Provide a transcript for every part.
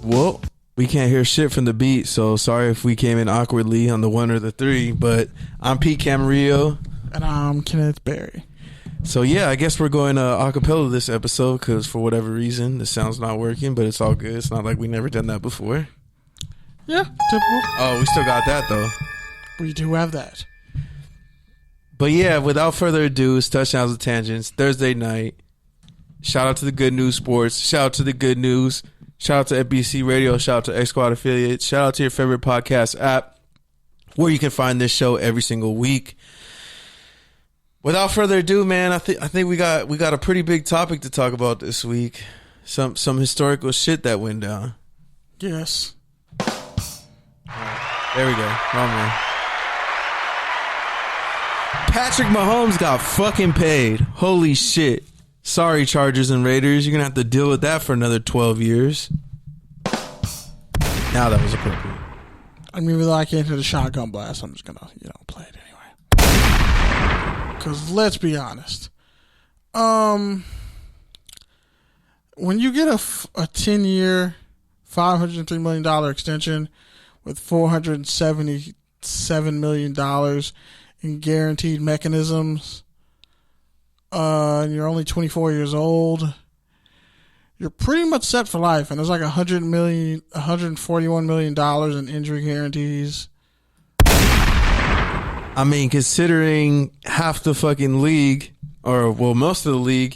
Well, we can't hear shit from the beat, so sorry if we came in awkwardly on the 1 or the 3, but I'm Pete Camarillo. And I'm Kenneth Berry. So yeah, I guess we're going acapella this episode because for whatever reason the sound's not working, but it's all good. It's not like we never done that before. Yeah, typical. Oh, we still got that though. We do have that. But yeah, without further ado, it's Touchdowns and Tangents, Thursday night. Shout out to the Good News Sports. Shout out to the Good News. Shout out to FBC Radio. Shout out to X Squad affiliates. Shout out to your favorite podcast app where you can find this show every single week. Without further ado, man, I think we got a pretty big topic to talk about this week. Some historical shit that went down. Yes. There we go. Wrong one. Patrick Mahomes got fucking paid. Holy shit. Sorry, Chargers and Raiders. You're going to have to deal with that for another 12 years. Now that was appropriate. I mean, even though I can't hit a shotgun blast, I'm just going to, play it anyway. Because let's be honest. When you get a 10-year, $503 million extension with $477 million in guaranteed mechanisms, and you're only 24 years old, you're pretty much set for life. And there's like $141 million in injury guarantees. I mean, considering half the fucking league, or most of the league,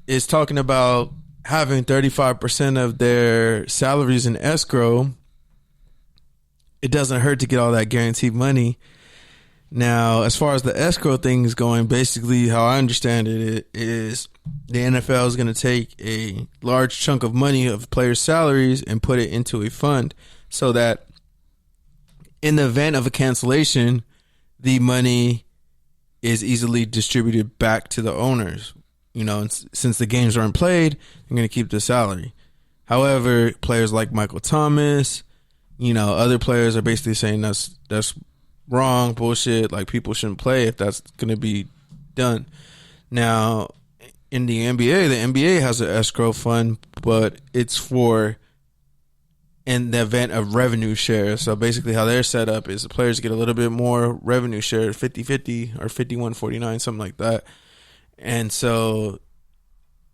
is talking about having 35% of their salaries in escrow, it doesn't hurt to get all that guaranteed money. Now, as far as the escrow thing is going, basically how I understand it is the NFL is going to take a large chunk of money of players' salaries and put it into a fund so that in the event of a cancellation, the money is easily distributed back to the owners. And since the games aren't played, they're going to keep the salary. However, players like Michael Thomas, other players are basically saying that's wrong, bullshit, like people shouldn't play if that's going to be done. Now, in the NBA has an escrow fund, but it's for in the event of revenue share. So basically how they're set up is the players get a little bit more revenue share, 50-50 or 51-49, something like that. And so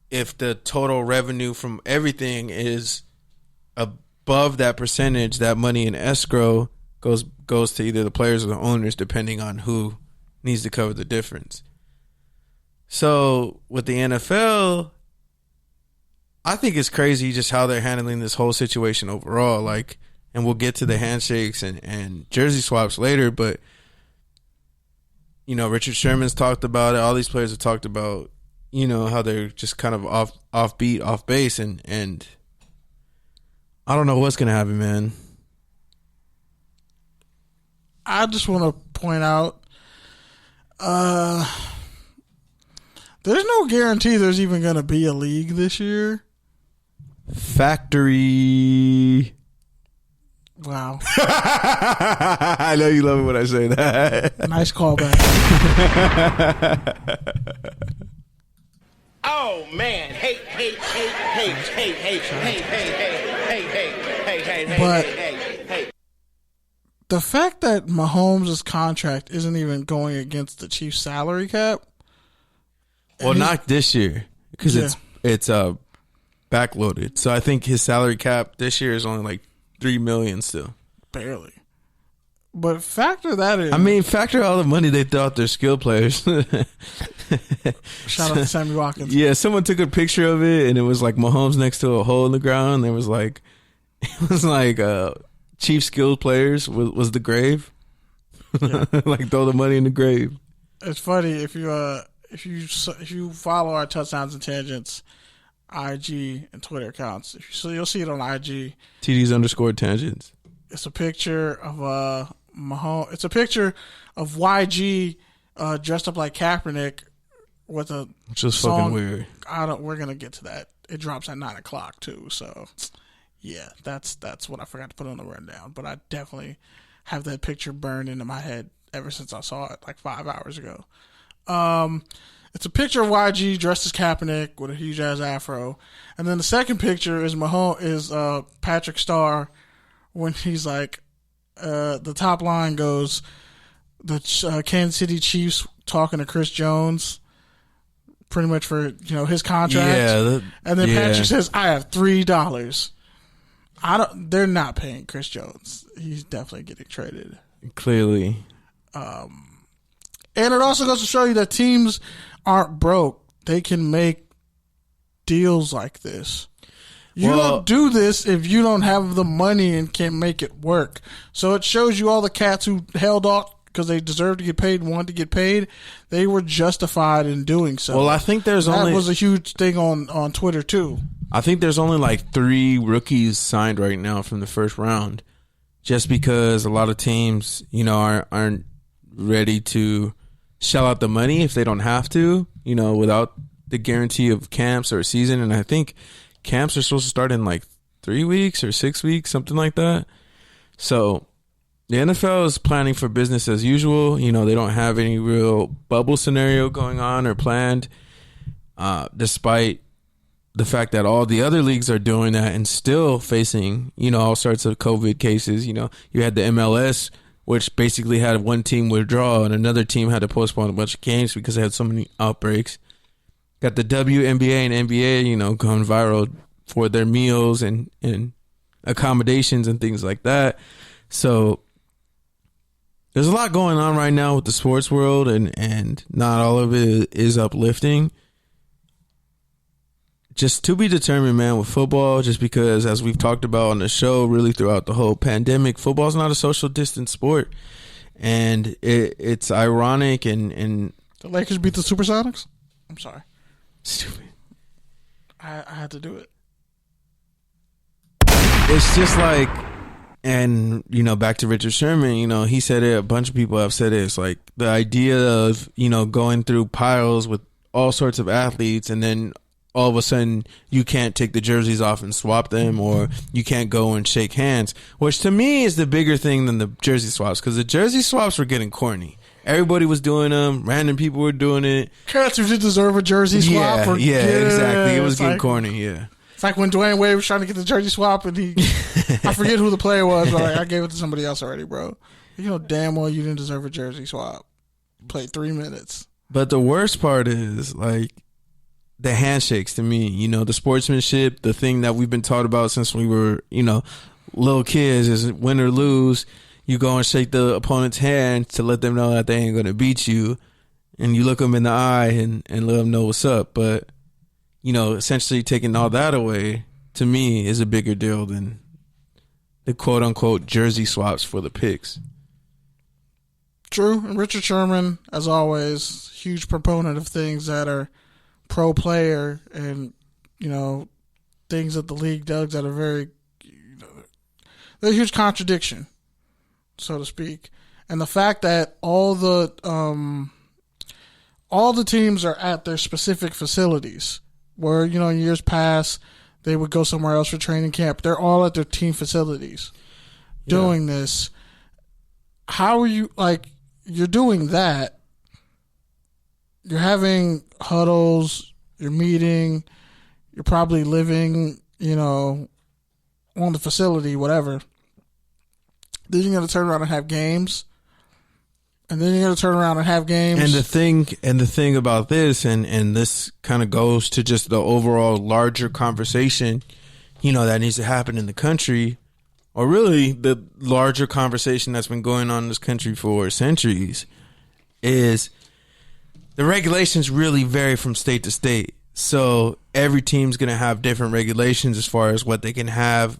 if the total revenue from everything is above that percentage, that money in escrow goes to either the players or the owners, depending on who needs to cover the difference. So with the NFL, I think it's crazy just how they're handling this whole situation overall. Like, and we'll get to the handshakes and jersey swaps later, but Richard Sherman's talked about it. All these players have talked about, how they're just kind of off beat, off base, and I don't know what's gonna happen, man. I just want to point out, there's no guarantee there's even going to be a league this year. Factory. Wow. I know you love it when I say that. Nice callback. Oh man, hey. But the fact that Mahomes' contract isn't even going against the Chiefs' salary cap. Well, not this year because it's backloaded. So I think his salary cap this year is only like $3 million still. Barely. But factor that in. I mean, factor all the money they throw out their skill players. Shout out to Sammy Watkins. Yeah, someone took a picture of it and it was like Mahomes next to a hole in the ground. It was like Chief skilled players was the grave. Yeah. Like throw the money in the grave. It's funny if you follow our Touchdowns and Tangents IG and Twitter accounts. You'll see it on IG. TDs_tangents. It's a picture of Mahomes. It's a picture of YG dressed up like Kaepernick with a just song. Fucking weird. We're gonna get to that. It drops at 9:00 too. So yeah, that's what I forgot to put on the rundown. But I definitely have that picture burned into my head ever since I saw it like 5 hours ago. It's a picture of YG dressed as Kaepernick with a huge ass afro, and then the second picture is Patrick Starr when he's like, the top line goes, the Kansas City Chiefs talking to Chris Jones, pretty much for his contract. Yeah, and then Patrick says, "I have $3." They're not paying Chris Jones. He's definitely getting traded. Clearly. And it also goes to show you that teams aren't broke. They can make deals like this. You don't do this if you don't have the money and can't make it work. So it shows you all the cats who held off because they deserved to get paid and wanted to get paid. They were justified in doing so. Well, I think that was a huge thing on Twitter too. I think there's only like 3 rookies signed right now from the first round, just because a lot of teams, aren't ready to shell out the money if they don't have to, without the guarantee of camps or a season. And I think camps are supposed to start in like 3 weeks or 6 weeks, something like that. So the NFL is planning for business as usual. They don't have any real bubble scenario going on or planned, despite the fact that all the other leagues are doing that and still facing, all sorts of COVID cases. You had the MLS, which basically had one team withdraw and another team had to postpone a bunch of games because they had so many outbreaks. Got the WNBA and NBA, going viral for their meals and accommodations and things like that. So there's a lot going on right now with the sports world, and not all of it is uplifting. Just to be determined, man, with football, just because, as we've talked about on the show, really throughout the whole pandemic, football's not a social distance sport. And it's ironic and the Lakers beat the Supersonics? I'm sorry. Stupid. I had to do it. It's just like, and, back to Richard Sherman, he said it, a bunch of people have said it. It's like the idea of, going through piles with all sorts of athletes and then all of a sudden you can't take the jerseys off and swap them, or you can't go and shake hands, which to me is the bigger thing than the jersey swaps, because the jersey swaps were getting corny. Everybody was doing them. Random people were doing it. Cats who did deserve a jersey swap. Yeah, exactly. It was getting corny, yeah. It's like when Dwayne Wade was trying to get the jersey swap and I forget who the player was, but I gave it to somebody else already, bro. You know damn well you didn't deserve a jersey swap. Played 3 minutes. But the worst part is, like, the handshakes to me, the sportsmanship, the thing that we've been taught about since we were, little kids is win or lose. You go and shake the opponent's hand to let them know that they ain't going to beat you. And you look them in the eye and let them know what's up. But, essentially taking all that away, to me, is a bigger deal than the quote unquote jersey swaps for the picks. True. And Richard Sherman, as always, huge proponent of things that are pro player and, things that the league does that are very, they're a huge contradiction, so to speak. And the fact that all the teams are at their specific facilities where, in years past, they would go somewhere else for training camp. They're all at their team facilities doing this. How are you, you're doing that. You're having huddles, you're meeting, you're probably living, on the facility, whatever. Then you're going to turn around and have games. And then you're going to turn around and have games. And the thing about this, and this kind of goes to just the overall larger conversation, that needs to happen in the country, or really the larger conversation that's been going on in this country for centuries, is the regulations really vary from state to state. So every team's going to have different regulations as far as what they can have,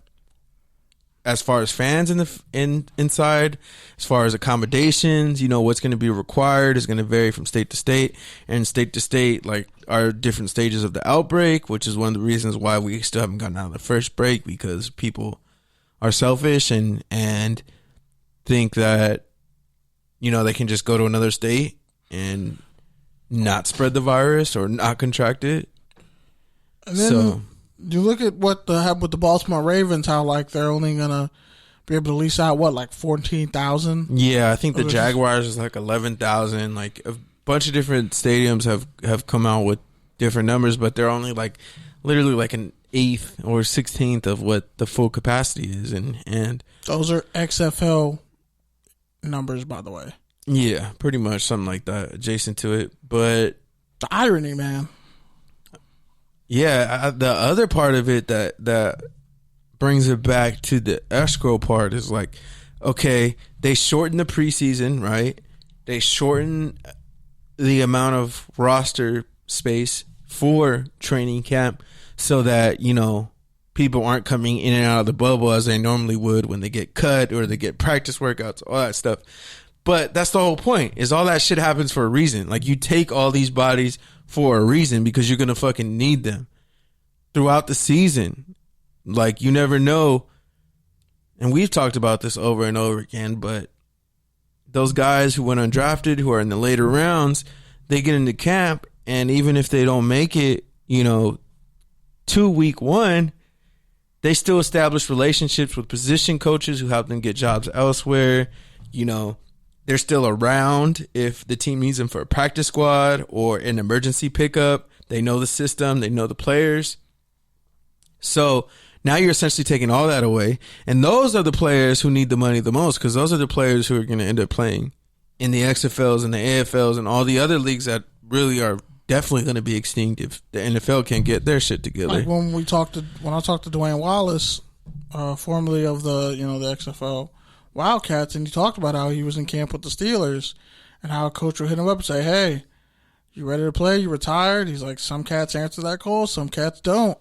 as far as fans inside, as far as accommodations, what's going to be required is going to vary from state to state. And state to state, are different stages of the outbreak, which is one of the reasons why we still haven't gotten out of the first break, because people are selfish and think that, they can just go to another state and not spread the virus or not contract it. And then you look at what happened with the Baltimore Ravens, how they're only gonna be able to lease out 14,000. Yeah, I think the Jaguars is 11,000. bunch of different stadiums have come out with different numbers, but they're only like literally like an 1/8 or 1/16 of what the full capacity is, and those are XFL numbers, by the way. Yeah, pretty much something like that, adjacent to it. But the irony, man. Yeah, the other part of it that brings it back to the escrow part is like, okay, they shorten the preseason, right? They shorten the amount of roster space for training camp so that, you know, people aren't coming in and out of the bubble as they normally would when they get cut or they get practice workouts, all that stuff. But that's the whole point, is all that shit happens for a reason. Like, you take all these bodies for a reason because you're going to fucking need them throughout the season. Like, you never know. And we've talked about this over and over again, but those guys who went undrafted, who are in the later rounds, they get into camp, and even if they don't make it, you know, to week 1, they still establish relationships with position coaches who help them get jobs elsewhere. You know, they're still around if the team needs them for a practice squad or an emergency pickup. They know the system. They know the players. So now you're essentially taking all that away. And those are the players who need the money the most, because those are the players who are going to end up playing in the XFLs and the AFLs and all the other leagues that really are definitely going to be extinct if the NFL can't get their shit together. Like when I talked to Dwayne Wallace, formerly of the XFL Wildcats, and he talked about how he was in camp with the Steelers and how a coach would hit him up and say, "Hey, you ready to play? You retired?" He's like, "Some cats answer that call, some cats don't.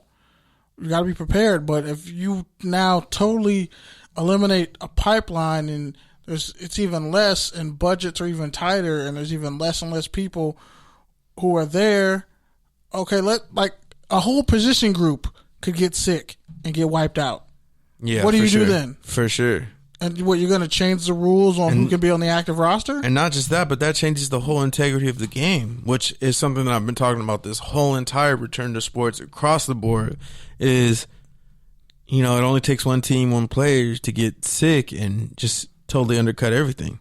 You got to be prepared." But if you now totally eliminate a pipeline and it's even less and budgets are even tighter and there's even less and less people who are there, okay, like a whole position group could get sick and get wiped out. Yeah, what do you do then? For sure. And what, you're going to change the rules on who can be on the active roster? And not just that, but that changes the whole integrity of the game, which is something that I've been talking about this whole entire return to sports across the board is, you know, it only takes one team, one player to get sick and just totally undercut everything.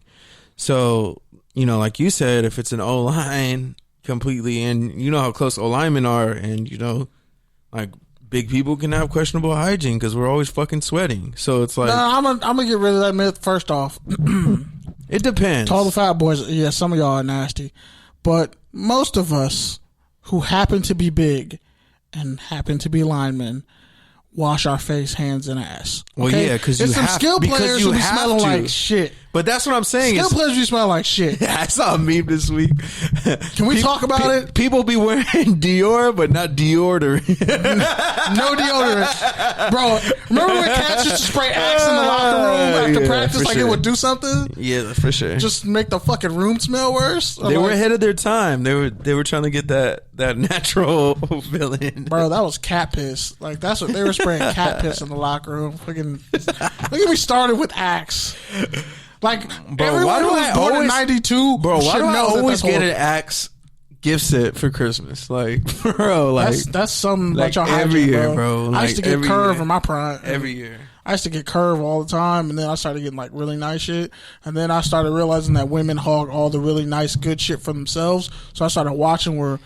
So, you know, like you said, if it's an O-line completely, and you know how close O-linemen are, and, you know, like, big people can have questionable hygiene because we're always fucking sweating. So it's like, I'm gonna get rid of that myth first off. It depends. To all the fat boys, yeah, some of y'all are nasty, but most of us who happen to be big and happen to be linemen wash our face, hands, and ass. Okay? Well, yeah, because you some have, skill players who be smelling to. like shit. But that's what I'm saying. Skill players be smelling like shit. I saw a meme this week. Can we talk about it? People be wearing Dior, but not deodorant. No deodorant. Bro, remember when cats used to spray Axe in the locker room after practice like it would do something? Yeah, for sure. Just make the fucking room smell worse? They were ahead of their time. They were trying to get that natural feeling. Bro, that was cat piss. Like, that's what they were spraying, cat piss in the locker room. Fucking, look at me started with Axe. Like, bro, everyone who was born in 92, bro, why do I always get an Axe gift set for Christmas? Like, bro, like that's something like about your every hygiene, year, bro. I used to get Curve in my prime. Every year. I used to get Curve all the time, and then I started getting like really nice shit, and then I started realizing that women hog all the really nice good shit for themselves. So I started watching where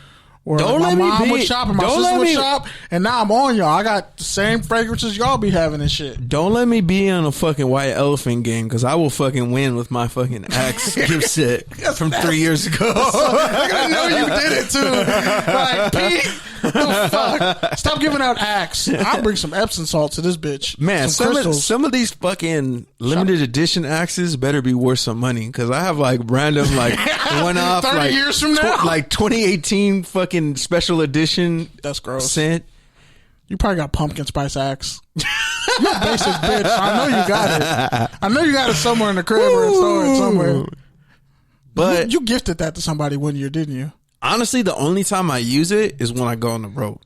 my mom would shop and my sister would shop, and now I'm on y'all. I got the same fragrances y'all be having and shit. Don't let me be on a fucking white elephant game, because I will fucking win with my fucking Axe gift set from 3 years ago. I know you did it too. Like, Pete, the fuck? Stop giving out Axe. I'll bring some Epsom salt to this bitch. Man, some of these fucking limited edition Axes better be worth some money, because I have like random like one off 30 like years from now, like 2018 fucking special edition. That's gross. Scent. You probably got pumpkin spice Axe. You a basic bitch. I know you got it. I know you got it somewhere in the crib or in storage somewhere. But you gifted that to somebody one year, didn't you? Honestly, the only time I use it is when I go on the road.